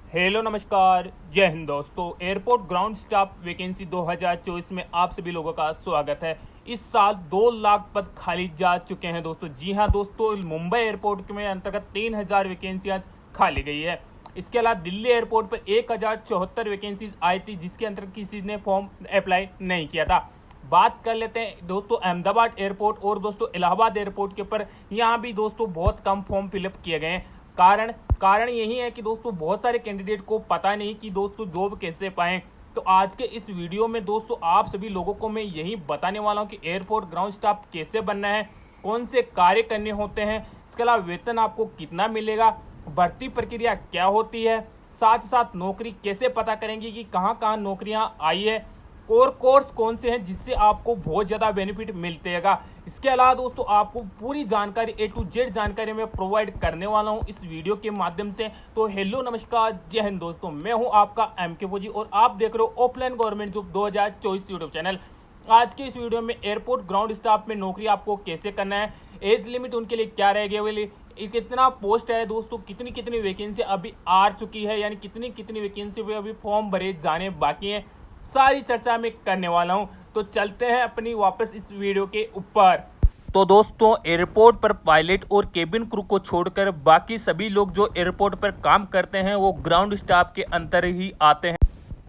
Hello नमस्कार जय हिंद दोस्तों। एयरपोर्ट ग्राउंड स्टाफ वैकेंसी 2024 में आप सभी लोगों का स्वागत है। इस साल 2 लाख पद खाली जा चुके हैं दोस्तों। जी हां दोस्तों, मुंबई एयरपोर्ट में अंतर्गत 3000 वैकेंसियां खाली गई है। इसके अलावा दिल्ली एयरपोर्ट पर 1074 वैकेंसीज आई थी, जिसके अंतर्गत किसी ने फॉर्म अप्लाई नहीं किया था। बात कर लेते हैं दोस्तों अहमदाबाद एयरपोर्ट और दोस्तों इलाहाबाद एयरपोर्ट के ऊपर। यहाँ भी दोस्तों बहुत कम फॉर्म फिलअप किए गए हैं। कारण यही है कि दोस्तों बहुत सारे कैंडिडेट को पता नहीं कि दोस्तों जॉब कैसे पाएं। तो आज के इस वीडियो में दोस्तों आप सभी लोगों को मैं यही बताने वाला हूं कि एयरपोर्ट ग्राउंड स्टाफ कैसे बनना है, कौन से कार्य करने होते हैं, इसके अलावा वेतन आपको कितना मिलेगा, भर्ती प्रक्रिया क्या होती है, साथ ही साथ नौकरी कैसे पता करेंगे कि कहाँ कहाँ नौकरियां आई है, कोर्स कौन से हैं जिससे आपको बहुत ज़्यादा बेनिफिट मिलतेगा। इसके अलावा दोस्तों आपको पूरी जानकारी A to Z जानकारी मैं प्रोवाइड करने वाला हूं इस वीडियो के माध्यम से। तो हेलो नमस्कार जय हिंद दोस्तों, मैं हूं आपका MK फौजी और आप देख रहे हो offline government job 2024 YouTube channel. आज के इस वीडियो में एयरपोर्ट ग्राउंड स्टाफ में नौकरी आपको कैसे करना है, एज लिमिट उनके लिए क्या रहेगी, वाली कितना पोस्ट है दोस्तों, कितनी कितनी वैकेंसी अभी आ चुकी है, यानी कितनी कितनी वैकेंसी पे अभी फॉर्म भरे जाने बाकी हैं, सारी चर्चा मैं करने वाला हूं। तो चलते हैं अपनी वापस इस वीडियो के ऊपर। तो दोस्तों एयरपोर्ट पर पायलट और केबिन क्रू को छोड़कर बाकी सभी लोग जो एयरपोर्ट पर काम करते हैं वो ग्राउंड स्टाफ के अंतर ही आते हैं।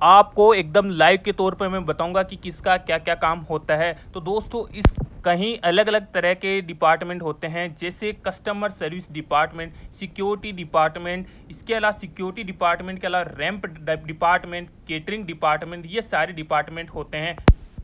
आपको एकदम लाइव के तौर पर मैं बताऊंगा कि किसका क्या क्या काम होता है। तो दोस्तों इस कहीं अलग अलग तरह के डिपार्टमेंट होते हैं, जैसे customer service department, security department, इसके अलावा सिक्योरिटी डिपार्टमेंट के अलावा रैंप डिपार्टमेंट, केटरिंग डिपार्टमेंट, ये सारे डिपार्टमेंट होते हैं।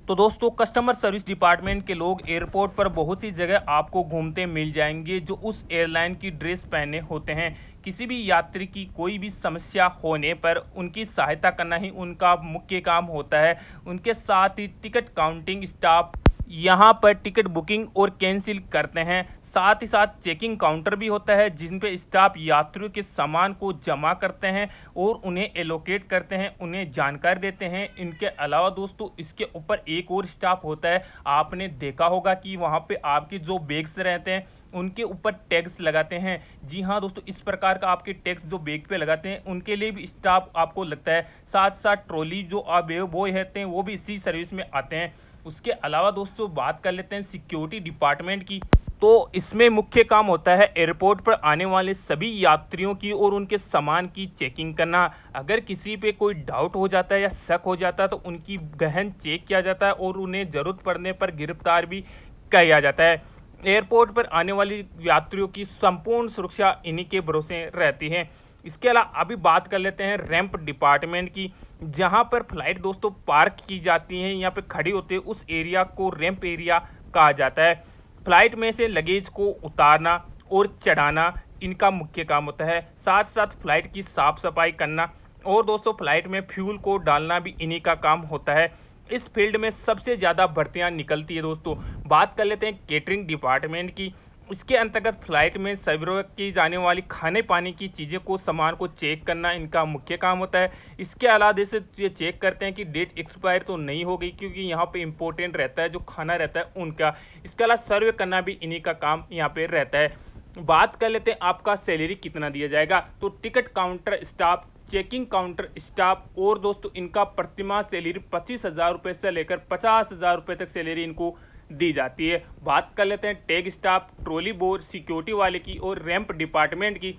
तो दोस्तों कस्टमर सर्विस डिपार्टमेंट के लोग एयरपोर्ट पर बहुत सी जगह आपको घूमते मिल जाएंगे, जो उस एयरलाइन की ड्रेस पहने होते हैं। किसी भी यात्री की कोई भी समस्या होने पर उनकी सहायता करना ही उनका मुख्य काम होता है। उनके साथ ही टिकट काउंटिंग स्टाफ यहाँ पर टिकट बुकिंग और कैंसिल करते हैं। साथ ही साथ चेकिंग काउंटर भी होता है, जिन पे स्टाफ यात्रियों के सामान को जमा करते हैं और उन्हें एलोकेट करते हैं, उन्हें जानकारी देते हैं। इनके अलावा दोस्तों इसके ऊपर एक और स्टाफ होता है। आपने देखा होगा कि वहाँ पे आपके जो बैग्स रहते हैं उनके ऊपर टैग्स लगाते हैं। जी हाँ दोस्तों, इस प्रकार का आपके टैग्स जो बैग पे लगाते हैं उनके लिए भी स्टाफ आपको लगता है। साथ साथ ट्रॉली जो बॉय रहते हैं वो भी इसी सर्विस में आते हैं। उसके अलावा दोस्तों बात कर लेते हैं सिक्योरिटी डिपार्टमेंट की। तो इसमें मुख्य काम होता है एयरपोर्ट पर आने वाले सभी यात्रियों की और उनके सामान की चेकिंग करना। अगर किसी पे कोई डाउट हो जाता है या शक हो जाता है तो उनकी गहन चेक किया जाता है और उन्हें ज़रूरत पड़ने पर गिरफ्तार भी किया जाता है। एयरपोर्ट पर आने वाली यात्रियों की संपूर्ण सुरक्षा इन्हीं के भरोसे रहती है। इसके अलावा अभी बात कर लेते हैं रैंप डिपार्टमेंट की, जहां पर फ्लाइट दोस्तों पार्क की जाती हैं, यहाँ पे खड़ी होती है, उस एरिया को रैंप एरिया कहा जाता है। फ्लाइट में से लगेज को उतारना और चढ़ाना इनका मुख्य काम होता है। साथ साथ फ्लाइट की साफ सफाई करना और दोस्तों फ्लाइट में फ्यूल को डालना भी इन्हीं का काम होता है। इस फील्ड में सबसे ज़्यादा भर्तियां निकलती है दोस्तों। बात कर लेते हैं केटरिंग डिपार्टमेंट की। इसके अंतर्गत फ्लाइट में सर्व की जाने वाली खाने पानी की चीज़ें को सामान को चेक करना इनका मुख्य काम होता है। इसके अलावा जैसे ये चेक करते हैं कि डेट एक्सपायर तो नहीं हो गई, क्योंकि यहाँ पे इम्पोर्टेंट रहता है जो खाना रहता है उनका। इसके अलावा सर्व करना भी इन्हीं का काम यहाँ पे रहता है। बात कर लेते हैं आपका सैलरी कितना दिया जाएगा। तो ticket counter staff, checking counter staff और दोस्तों इनका प्रतिमाह सैलरी 25,000 रुपये से लेकर 50,000 रुपये तक सैलरी इनको दी जाती है। बात कर लेते हैं tag staff, trolley board, security वाले की और रैंप डिपार्टमेंट की।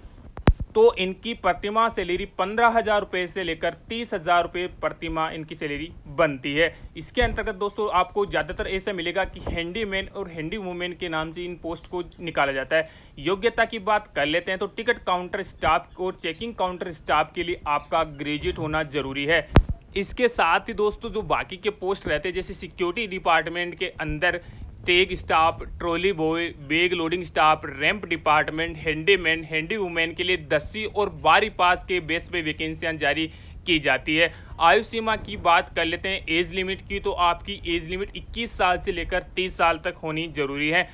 तो इनकी प्रतिमाह सैलरी 15,000 रुपये से लेकर 30,000 रुपये प्रतिमाह इनकी सैलरी बनती है। इसके अंतर्गत दोस्तों आपको ज़्यादातर ऐसा मिलेगा कि हैंडीमैन और हैंडी वुमेन के नाम से इन पोस्ट को निकाला जाता है। योग्यता की बात कर लेते हैं तो टिकट काउंटर स्टाफ और चेकिंग काउंटर स्टाफ के लिए आपका ग्रेजुएट होना जरूरी है। इसके साथ ही दोस्तों जो बाकी के पोस्ट रहते हैं, जैसे सिक्योरिटी डिपार्टमेंट के अंदर tag staff, trolley boy, bag loading staff, ramp department, handyman, handy women के लिए 10वीं और 12वीं पास के बेस पे वैकेंसियां जारी की जाती है। आयु सीमा की बात कर लेते हैं एज लिमिट की। तो आपकी एज लिमिट 21 साल से लेकर 30 साल तक होनी जरूरी है।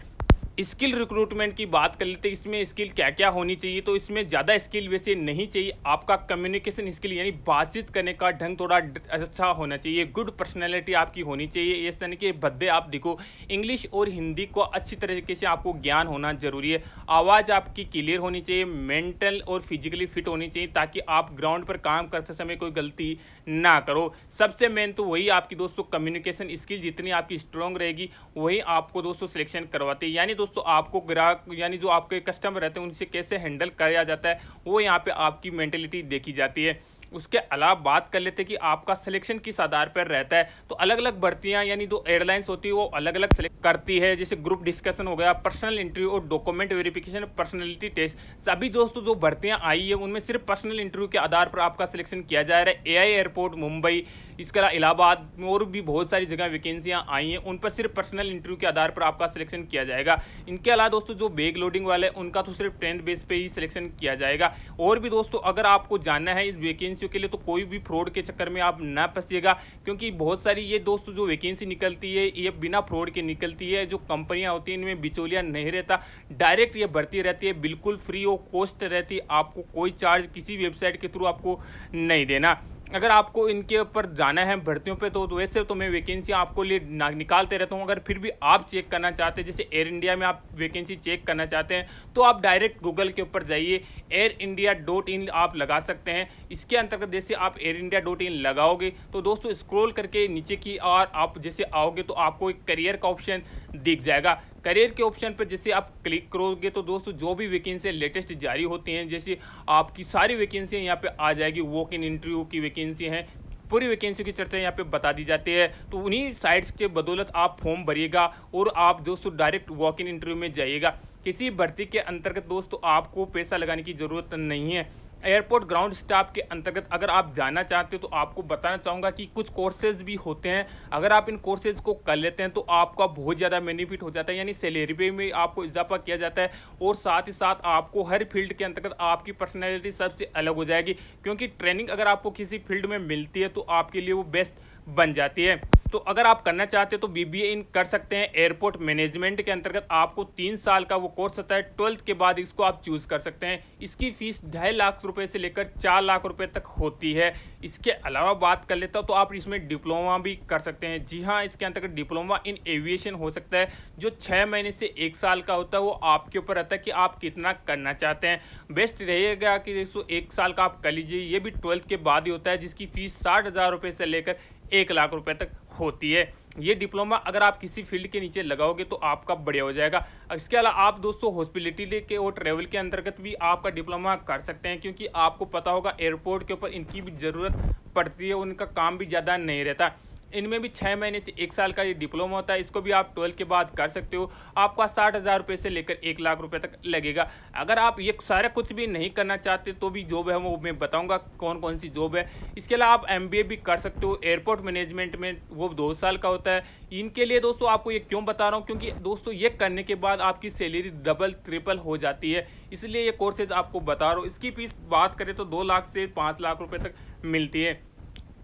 स्किल रिक्रूटमेंट की बात कर लेते हैं, इसमें स्किल क्या क्या होनी चाहिए। तो इसमें ज़्यादा स्किल वैसे नहीं चाहिए, आपका कम्युनिकेशन स्किल यानी बातचीत करने का ढंग थोड़ा अच्छा होना चाहिए, गुड पर्सनैलिटी आपकी होनी चाहिए। इस तरह के भद्दे आप देखो, इंग्लिश और हिंदी को अच्छी तरीके से आपको ज्ञान होना जरूरी है, आवाज़ आपकी क्लियर होनी चाहिए, मेंटल और फिजिकली फिट होनी चाहिए ताकि आप ग्राउंड पर काम करते समय कोई गलती ना करो। सबसे मेन तो वही आपकी दोस्तों कम्युनिकेशन स्किल जितनी आपकी स्ट्रांग रहेगी वही आपको दोस्तों सिलेक्शन करवाते हैं। यानी दोस्तों आपको ग्राहक यानी जो आपके कस्टमर रहते हैं उनसे कैसे हैंडल किया जाता है वो यहाँ पे आपकी मेंटेलिटी देखी जाती है। उसके अलावा बात कर लेते हैं कि आपका सिलेक्शन किस आधार पर रहता है। तो अलग अलग भर्तियां यानी जो एयरलाइंस होती है वो अलग अलग सेलेक्ट करती है, जैसे ग्रुप डिस्कशन हो गया, पर्सनल इंटरव्यू और डॉक्यूमेंट वेरिफिकेशन, पर्सनैलिटी टेस्ट। सभी दोस्तों जो भर्तियां आई है उनमें सिर्फ पर्सनल इंटरव्यू के आधार पर आपका सिलेक्शन किया जा रहा है। एआई एयरपोर्ट मुंबई, इसके अलावा इलाहाबाद में और भी बहुत सारी जगह वैकेंसियां आई हैं, उन पर सिर्फ पर्सनल इंटरव्यू के आधार पर आपका सिलेक्शन किया जाएगा। इनके अलावा दोस्तों जो बैग लोडिंग वाले उनका तो सिर्फ ट्रेंड बेस पे ही सिलेक्शन किया जाएगा। और भी दोस्तों अगर आपको जानना है इस वैकेंसियों के लिए तो कोई भी फ्रॉड के चक्कर में आप ना फंसिएगा, क्योंकि बहुत सारी ये दोस्तों जो वैकेंसी निकलती है ये बिना फ्रॉड के निकलती है। जो कंपनियां होती हैं इनमें बिचौलिया नहीं रहता, डायरेक्ट ये भर्ती रहती है, बिल्कुल फ्री ऑफ कॉस्ट रहती है, आपको कोई चार्ज किसी वेबसाइट के थ्रू आपको नहीं देना। अगर आपको इनके ऊपर जाना है भर्तियों पे तो वैसे तो मैं वैकेंसी आपको लिए निकालते रहता हूँ। अगर फिर भी आप चेक करना चाहते हैं, जैसे एयर इंडिया में आप वैकेंसी चेक करना चाहते हैं तो आप डायरेक्ट गूगल के ऊपर जाइए, airindia.in आप लगा सकते हैं। इसके अंतर्गत जैसे आप airindia.in लगाओगे तो दोस्तों स्क्रॉल करके नीचे की और आप जैसे आओगे तो आपको एक करियर का ऑप्शन दिख जाएगा। करियर के ऑप्शन पर जैसे आप क्लिक करोगे तो दोस्तों जो भी वैकेंसी लेटेस्ट जारी होती हैं, जैसे आपकी सारी वैकेंसियां यहाँ पे आ जाएगी, वॉक इन इंटरव्यू की वैकेंसी हैं, पूरी वैकेंसी की चर्चा यहाँ पे बता दी जाती है। तो उन्हीं साइट्स के बदौलत आप फॉर्म भरिएगा और आप दोस्तों डायरेक्ट वॉक इन इंटरव्यू में जाइएगा। किसी भर्ती के अंतर्गत दोस्तों आपको पैसा लगाने की जरूरत नहीं है। एयरपोर्ट ग्राउंड स्टाफ के अंतर्गत अगर आप जाना चाहते हो तो आपको बताना चाहूँगा कि कुछ कोर्सेज भी होते हैं, अगर आप इन कोर्सेज को कर लेते हैं तो आपका बहुत ज़्यादा बेनिफिट हो जाता है, यानी सैलरी पे में आपको इजाफा किया जाता है और साथ ही साथ आपको हर फील्ड के अंतर्गत आपकी पर्सनैलिटी सबसे अलग हो जाएगी, क्योंकि ट्रेनिंग अगर आपको किसी फील्ड में मिलती है तो आपके लिए वो बेस्ट बन जाती है। तो अगर आप करना चाहते हैं तो बीबीए इन कर सकते हैं। एयरपोर्ट मैनेजमेंट के अंतर्गत आपको 3 साल का वो कोर्स होता है, 12th के बाद इसको आप चूज कर सकते हैं। इसकी फीस 2.5 लाख रुपए से लेकर 4 लाख रुपए तक होती है। इसके अलावा बात कर लेता हूं तो आप इसमें डिप्लोमा भी कर सकते हैं। जी हाँ, इसके अंतर्गत डिप्लोमा इन एविएशन हो सकता है, जो 6 महीने से 1 साल का होता है। वो आपके ऊपर रहता है कि आप कितना करना चाहते हैं। बेस्ट रहेगा कि 1 साल का आप कर लीजिए, ये भी 12th के बाद ही होता है, जिसकी फीस 60,000 रुपए से लेकर 1 लाख रुपए तक होती है। ये डिप्लोमा अगर आप किसी फील्ड के नीचे लगाओगे तो आपका बढ़िया हो जाएगा। इसके अलावा आप दोस्तों हॉस्पिटलिटी के और ट्रैवल के अंतर्गत भी आपका डिप्लोमा कर सकते हैं, क्योंकि आपको पता होगा एयरपोर्ट के ऊपर इनकी भी ज़रूरत पड़ती है, उनका काम भी ज़्यादा नहीं रहता। इनमें भी 6 महीने से 1 साल का ये डिप्लोमा होता है, इसको भी आप 12 के बाद कर सकते हो। आपका 60,000 रुपये से लेकर 1 लाख रुपए तक लगेगा। अगर आप ये सारा कुछ भी नहीं करना चाहते तो भी जॉब है वो मैं बताऊंगा कौन कौन सी जॉब है। इसके अलावा आप MBA भी कर सकते हो। एयरपोर्ट मैनेजमेंट में वो 2 साल का होता है। इनके लिए दोस्तों आपको ये क्यों बता रहा हूँ, क्योंकि दोस्तों ये करने के बाद आपकी सैलरी डबल ट्रिपल हो जाती है, इसलिए ये कोर्सेज आपको बता रहा हूँ। इसकी फीस बात करें तो 2 लाख से 5 लाख रुपए तक मिलती है।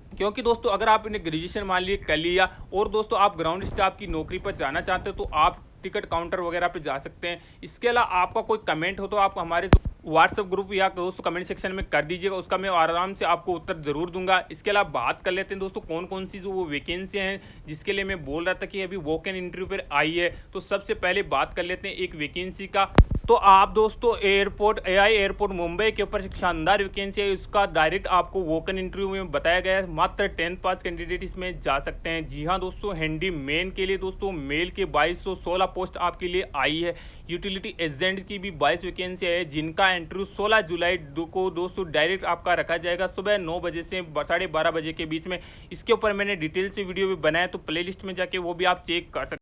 क्योंकि दोस्तों अगर आपने ग्रेजुएशन मान लिए कर लिया और दोस्तों आप ग्राउंड स्टाफ की नौकरी पर जाना चाहते हो तो आप टिकट काउंटर वगैरह पे जा सकते हैं। इसके अलावा आपका कोई कमेंट हो तो आप हमारे व्हाट्सएप ग्रुप या दोस्तों कमेंट सेक्शन में कर दीजिएगा, उसका मैं आराम से आपको उत्तर जरूर दूंगा। इसके अलावा बात कर लेते हैं दोस्तों कौन कौन सी जो वो वैकेंसियाँ हैं जिसके लिए मैं बोल रहा था कि अभी वॉक इन इंटरव्यू पर आई है। तो सबसे पहले बात कर लेते हैं एक वैकेंसी का। तो आप दोस्तों एआई एयरपोर्ट मुंबई के ऊपर एक शानदार वैकेंसी है, उसका डायरेक्ट आपको वॉक इन इंटरव्यू में बताया गया है। मात्र 10th पास कैंडिडेट इसमें जा सकते हैं। जी हाँ दोस्तों, हैंडी मैन के लिए दोस्तों मेल के 2216 पोस्ट आपके लिए आई है। यूटिलिटी एजेंट की भी 22 वैकेंसी है, जिनका इंटरव्यू 16 जुलाई को दोस्तों डायरेक्ट आपका रखा जाएगा सुबह 9 बजे से 12:30 बजे के बीच में। इसके ऊपर मैंने डिटेल से वीडियो भी बनाया, तो प्लेलिस्ट में जाके वो भी आप चेक कर सकते हैं।